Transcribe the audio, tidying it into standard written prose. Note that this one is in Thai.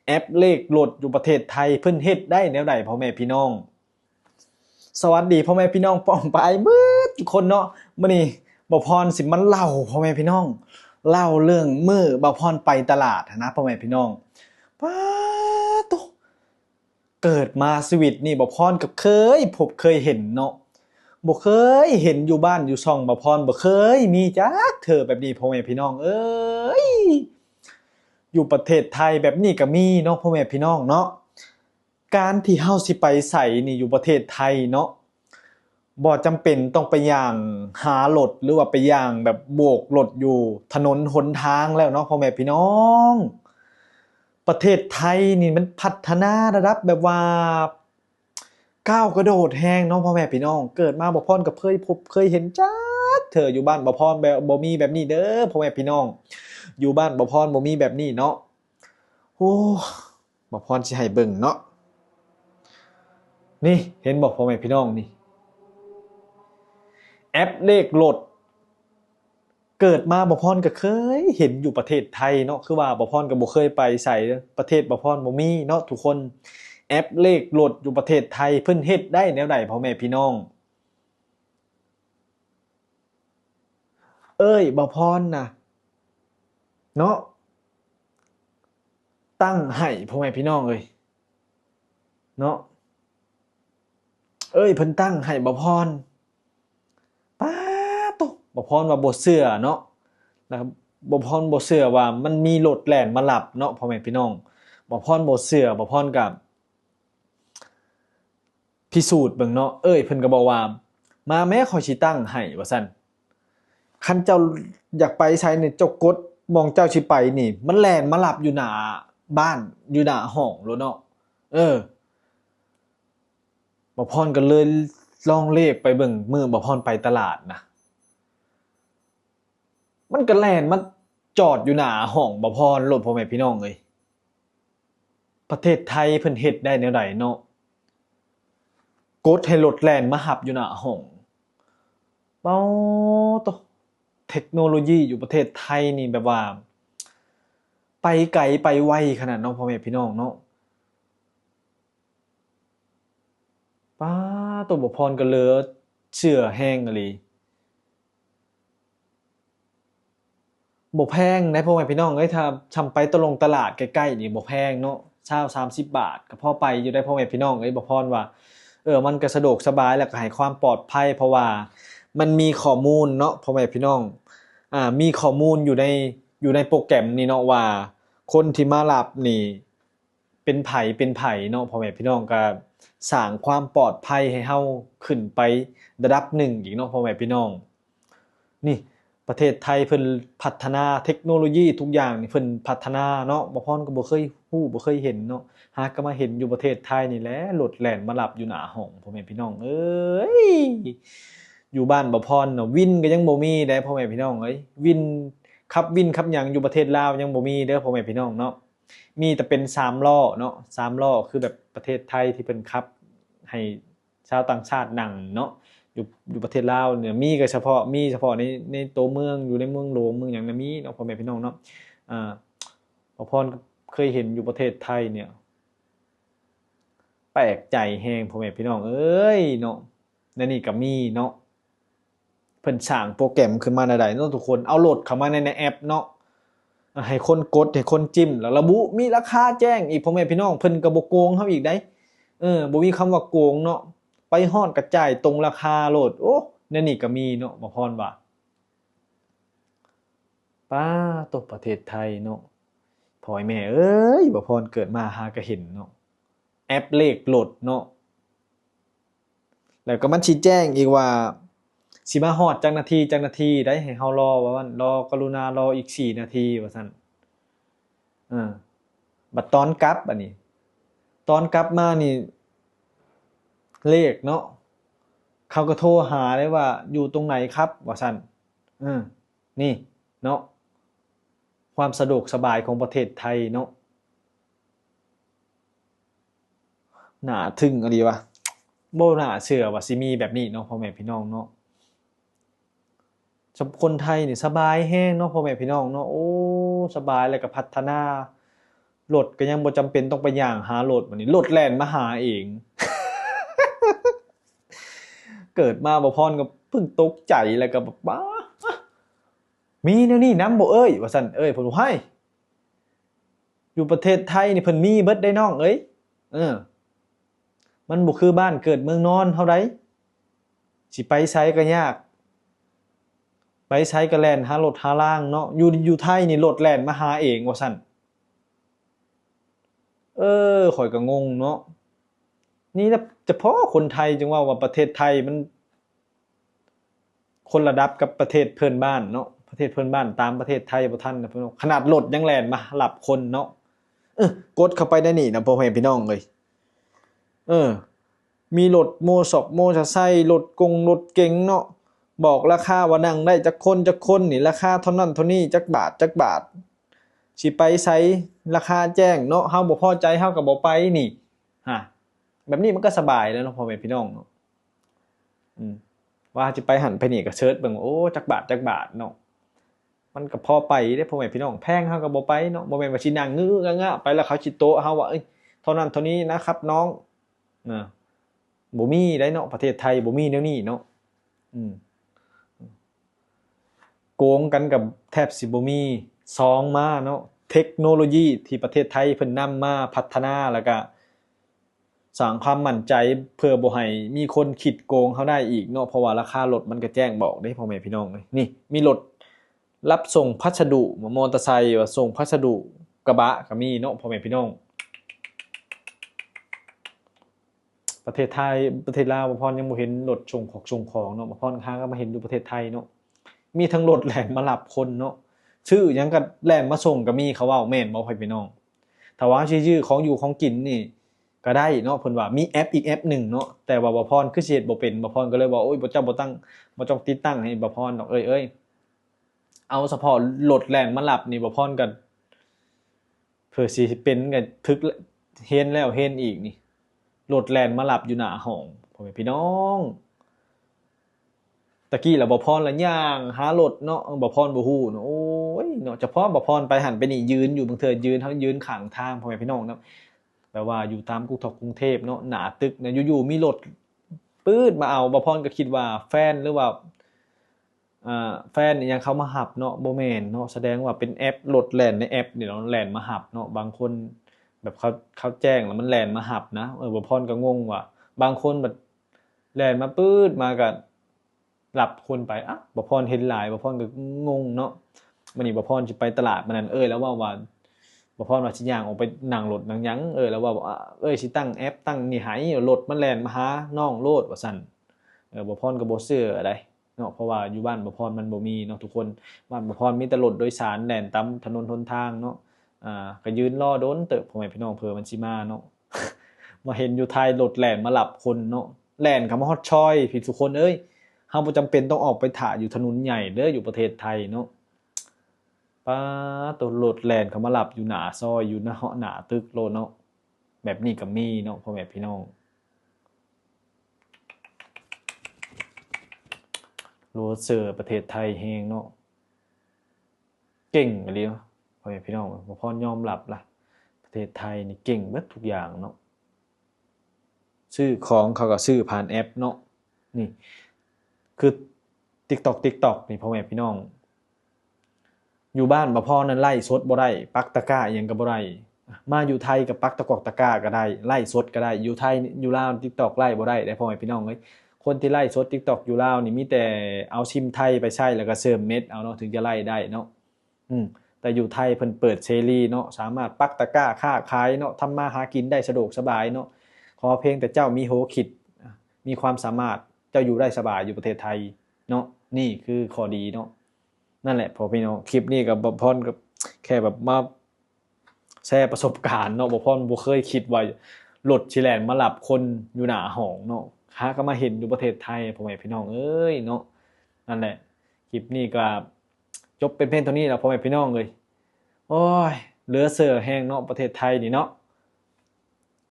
แอปเลขรถอยู่ประเทศไทยเพิ่นเฮ็ดได้แนวใดพ่อแม่พี่น้องสวัสดีพ่อแม่พี่น้องป้องปายเบิดทุกคนเนาะมื้อนี้บ่พรสิมาเล่าพ่อแม่พี่น้องเล่าเรื่องมื้อบ่พรไปตลาดนะพ่อแม่พี่น้องป๊าตุ เกิดมาชีวิตนี่บ่พรก็เคยเห็นเนาะบ่เคยเห็นอยู่บ้านอยู่ช่องบ่พรบ่เคยมีจักเทื่อแบบนี้พ่อแม่พี่น้องเอ้ยอยู่ประเทศไทยแบบนี้ก็มีเนาะพ่อแม่พี่น้องเนาะการที่เฮาสิไปไสนี่อยู่ประเทศไทยเนาะบ่จำเป็นต้องไปย่างหารถหรือว่าไปย่างแบบโบกรถอยู่ถนนหนทางแล้วเนาะพ่อแม่พี่น้องประเทศไทยนี่มันพัฒนาระดับแบบว่าก้าวกระโดดแฮงเนาะพ่อแม่พี่น้องเกิดมาบ่พรก็เคยเห็นจักเทื่ออยู่บ้านบ่พรแบบบ่มีแบบนี้เด้อพ่อแม่พี่น้องอยู่บ้านบ่พรบ่มีแบบนี้เนาะโอ้บ่พรสิให้เบิ่งเนาะนี่เห็นบ่พ่อแม่พี่น้องนี่แอปเลขรถเกิดมาบ่พรก็เคยเห็นอยู่ประเทศไทยเนาะคือว่าบ่พรก็บ่เคยไปไสประเทศบ่พรบ่มีเนาะทุกคนแอปเลขรถอยู่ประเทศไทยเพิ่นเฮ็ดได้แนวใดพ่อแม่พี่น้องเอ้ยบ่พรน่ะเนาะตั้งให้พ่อแม่พี่น้องเอ้ยเนาะเอ้ยเพิ่นตั้งให้บ่พรป๊าตุบ่พรว่าบ่เชื่อเนาะนะครับบ่พรบ่เชื่อว่ามันมีรถแล่นมารับเนาะพ่อแม่พี่น้องบ่พรบ่เชื่อบ่พรก็พิสูจน์เบิ่งเนาะเอ้ยเพิ่นก็บอกว่ามาแม้ข้อยสิตั้งให้ว่าซั่นคันเจ้าอยากไปไสนี่เจ้ากดหม้องเจ้าสิไปนี่มันแล่นมารับอยู่หน้าบ้านอยู่หน้าห้องโลดเนาะเออบ่พรก็เลยลองเลขไปเบิ่งมื้อบ่พรไปตลาดนะมันก็แล่นมาจอดอยู่หน้าห้องบ่พรโลดพ่อแม่พี่น้องเอ้ยประเทศไทยเพิ่นเฮ็ดได้แนวใดเนาะกดให้รถแล่นมารับอยู่หน้าห้อง เปาโตเทคโนโลยีอยู่ประเทศไทยนี่แบบว่าไปไกลไปไวขนาดเนาะพ่อแม่พี่น้องเนาะป๊าโตบ่พรก็เหลือเชื่อแรงอีหลีบ่แพงนะพ่อแม่พี่น้องเอ้ยถ้าชำไปตลาดใกล้ๆนี่บ่แพงเนาะ20-30บาทก็พอไปอยู่ได้พ่อแม่พี่น้องเอ้ยบ่พรว่ามันก็สะดวกสบายแล้วก็ให้ความปลอดภัยเพราะว่ามันมีข้อมูลเนาะพ่อแม่พี่น้องมีข้อมูลอยู่ในโปรแกรมนี่เนาะว่าคนที่มารับนี่เป็นไผเนาะพ่อแม่พี่น้องก็สร้างความปลอดภัยให้เฮาขึ้นไประดับหนึ่งอีกเนาะพ่อแม่พี่น้องนี่ประเทศไทยเพิ่นพัฒนาเทคโนโลยีทุกอย่างนี่เพิ่นพัฒนาเนาะบ่พรก็บ่เคยฮู้บ่เคยเห็นเนาะหาก็มาเห็นอยู่ประเทศไทยนี่แหละรถแล่นมารับอยู่หน้าห้องพ่อแม่พี่น้องเอ้ยอยู่บ้านบ่พรน่ะวินก็ยังบ่มีเด้พ่อแม่พี่น้องเอ้ยวินขับหยังอยู่ประเทศลาวยังบ่มีเด้อพ่อแม่พี่น้องเนาะมีแต่เป็นสามล้อเนาะสามล้อคือแบบประเทศไทยที่เพิ่นขับให้ชาวต่างชาตินั่งเนาะ อยู่ประเทศลาวเนี่ยมีเฉพาะในตัวเมืองอยู่ในเมืองหลวงเมืองหยังน่ะมีเนาะพ่อแม่พี่น้องเนาะอ่าบ่พรเคยเห็นอยู่ประเทศไทยเนี่ยแปลกใจแฮงพ่อแม่พี่น้องเอ้ยเนาะและนี่ก็มีเนาะเพิ่นสร้างโปรแกรมขึ้นมาแนวใดเนาะทุกคนเอาโหลดเข้ามาในแอปเนาะให้คนกดให้คนจิ้มแล้วระบุมีราคาแจ้งอีกพ่อแม่พี่น้องเพิ่นก็บ่โกงเฮาอีกได้บ่มีคำว่าโกงเนาะไปฮอดก็จ่ายตรงราคาโลดโอ้แนวนี้ก็มีเนาะบ่พรว่าป๊าตประเทศไทยเนาะพ่อแม่เอ้ยบ่พรเกิดมาหาก็เห็นเนาะแอปเลขรถเนาะแล้วก็มันสิแจ้งอีกว่าสิมาฮอดจักนาทีได้ให้เฮารอว่าว่ารอกรุณารออีก4นาทีว่าซั่นเออบัดตอนกลับบัดนี้ตอนกลับมานี่เลขเนาะเขาก็โทรหาเลยว่าอยู่ตรงไหนครับว่าซั่นเออนี่เนาะความสะดวกสบายของประเทศไทยเนาะน่าทึ่งอีหลีว่ะบ่น่าเชื่อว่าสิมีแบบนี้เนาะพ่อแม่พี่น้องเนาะคนไทยนี่สบายแรงเนาะพ่อแม่พี่น้องเนาะโอ้สบายแล้วก็พัฒนา รถก็ยังบ่จำเป็นต้องไปย่างหารถบัดนี้รถแล่นมาหาเอง เกิดมาบ่พรก็เพิ่งตกใจแล้วก็แบบบ้ามีแนวนี้นำบ่เอ้ยว่าซั่นเอ้ยเพิ่นว่าให้อยู่ประเทศไทยนี่เพิ่นมีเบิดได้น้องเอ้ยเออมันบ่คือบ้านเกิดเมืองนอนเฮาใดสิไปไสก็ยากไปไสก็แล่นหารถหาล่างเนาะอยู่ไทยนี่รถแล่นมาหาเองว่าซั่นข้อยก็งงเนาะนี่นะเฉพาะคนไทยจึงว่าประเทศไทยมันคนระดับกับประเทศเพื่อนบ้านเนาะประเทศเพื่อนบ้านตามประเทศไทยบ่ทันนะพี่น้องขนาดรถยังแล่นมารับคนเนาะกดเข้าไปได้นี่นะพ่อแม่พี่น้องเอ้ยเออมีรถโมซอกโมซอไซค์รถเก๋งเนาะบอกราคาว่านั่งได้จักคนนี่ราคาเท่านั้นเท่านี้จักบาทสิไปไสราคาแจ้งเนาะเฮาบ่พอใจเฮาก็บ่ไปนี่ฮะแบบนี้มันก็สบายแล้วเนาะพ่อแม่พี่น้องเนาะว่าสิไปหันไปนี่ก็เสิร์ชเบิ่งโอ้จักบาทเนาะมันก็พอไปเด้พ่อแม่พี่น้องแพงเฮาก็บ่ไปเนาะบ่แม่นว่าสินั่งงื้องะๆไปแล้วเขาสิโต๊ะเฮาว่าเอ้ยเท่านั้นเท่านี้นะครับน้องบ่มีได้เนาะประเทศไทยบ่มีแนวนี้เนาะโกงกันกับแทบสิบ่มี2มาเนาะเทคโนโลยีที่ประเทศไทยเพิ่นนำมาพัฒนาแล้วก็สร้างความมั่นใจเพื่อบ่ให้มีคนคิดโกงเฮาได้อีกเนาะเพราะว่าราคารถมันก็แจ้งบอกเด้พ่อแม่พี่น้องเอ้ยนี่มีรถรับส่งพัสดุมอเตอร์ไซค์ว่าส่งพัสดุกระบะก็มีเนาะพ่อแม่พี่น้องประเทศไทยประเทศลาวบ่พรยังบ่เห็นรถส่งของเนาะบ่พรค้างก็มาเห็นอยู่ประเทศไทยเนาะมีทั้งรถแล่นมารับคนเนาะชื่อหยังก็แล่นมาส่งก็มีเขาเว้าแม่นบ่พ่อพี่น้องถ้าว่าชื่อของอยู่ของกินนี่ก็ได้เนาะเพิ่นว่ามีแอปอีกแอปหนึ่งเนาะแต่ว่าบ่พรคือสิเฮ็ดบ่เป็นบ่พรก็เลยว่าโอ๊ยบ่เจ้าบ่ตั้งบ่ต้องติดตั้งให้บ่พรดอกเอ้ยเอาเฉพาะรถแล่นมารับนี่บ่พรก็เผื่อสิเป็นก็ทึกเห็นแล้วเห็นอีกนี่รถแล่นมารับอยู่หน้าห้องพ่อแม่พี่น้องตะกี้ล่ะบ่พรละย่างหารถเนาะบ่พรบ่ฮู้เนาะโอ้ยเนาะเฉพาะบ่พรไปหันไปนี่ยืนอยู่บางเทื่อยืนข้างทางพ่อแม่พี่น้องเนาะแปลว่าอยู่ตามกรุงเทพเนาะหน้าตึกเนี่ยอยู่ๆมีรถปื๊ดมาเอาบ่พรก็คิดว่าแฟนหรือว่าแฟนนี่ยังเข้ามาหับเนาะบ่แม่นเนาะแสดงว่าเป็นแอปรถแล่นในแอปนี่เนาะแล่นมาหับเนาะบางคนแบบเขาแจ้งแล้วมันแล่นมาหับนะบ่พรก็งงว่าบางคนแบบแล่นมาปื๊ดมาก็รับคนไปอะบ่พรเห็นหลายบ่พรก็งงเนาะมื้อนี้บ่พรสิไปตลาดมื้อนั้นแล้วว่าบ่พรว่าสิย่างออกไปนั่งรถนั่งหยังแล้วว่าสิตั้งแอปตั้งนี่ให้รถมันแล่นมาหาน้องโลดว่าซั่นบ่พรก็บ่เชื่อใดเนาะเพราะว่าอยู่บ้านบ่พรมันบ่มีเนาะทุกคนบ้านบ่พรมีแต่รถโดยสารแล่นตามถนนหนทางเนาะก็ยืนรอโดนเติบพ่อแม่พี่น้องเผื่อมันสิมาเนาะ มาเห็นอยู่ไทยรถแล่นมารับคนเนาะแล่นเข้ามาฮอดชอยพี่ทุกคนเอ้ยเฮาบ่จำเป็นต้องออกไปท่าอยู่ถนนใหญ่เด้ออยู่ประเทศไทยเนาะป๊าตัวรถแล่นเข้ามารับอยู่หน้าซอยอยู่หน้าตึกโลดเนาะแบบนี้ก็มีเนาะพ่อแม่พี่น้องโลดเซอร์ประเทศไทยแฮงเนาะเก่งอีหลีเนาะพ่อแม่พี่น้องบ่พอยอมรับล่ะประเทศไทยนี่เก่งเบิดทุกอย่างเนาะซื้อของเขาก็ซื้อผ่านแอปเนาะนี่คือ TikTok นี่พ่อแม่พี่น้องอยู่บ้านบ่พอนั้นไล่สดบ่ได้ปักตะกร้าอิหยังก็บ่ได้มาอยู่ไทยก็ปักตะกอกตะกร้าก็ได้ไล่สดก็ได้อยู่ไทยอยู่ลาว TikTok ไล่บ่ได้พ่อแม่พี่น้องเอ้ยคนที่ไล่สด TikTok อยู่ลาวนี่มีแต่เอาซิมไทยไปใช้แล้วก็เสริมเน็ตเอาเนาะถึงจะไล่ได้เนาะแต่อยู่ไทยเพิ่นเปิดเสรีเนาะสามารถปักตะกร้าค้าขายเนาะทำมาหากินได้สะดวกสบายเนาะขอเพียงแต่เจ้ามีหัวคิดมีความสามารถเจ้าอยู่ได้สบายอยู่ประเทศไทยเนาะนี่คือข้อดีเนาะนั่นแหละพอพี่น้องคลิปนี้ก็บ่พรก็แค่แบบมาแชร์ประสบการณ์เนาะบ่พรบ่เคยคิดว่ารถสิแล่นมารับคนอยู่หน้าห้องเนาะหาก็มาเห็นอยู่ประเทศไทยพ่อแม่พี่น้องเอ้ยเนาะนั่นแหละคลิปนี้ก็จบเป็นเพียงเท่านี้แล้วพ่อแม่พี่น้องเอ้ยโอ้ยเหลือเสือแห้งเนาะประเทศไทยนี่เนาะ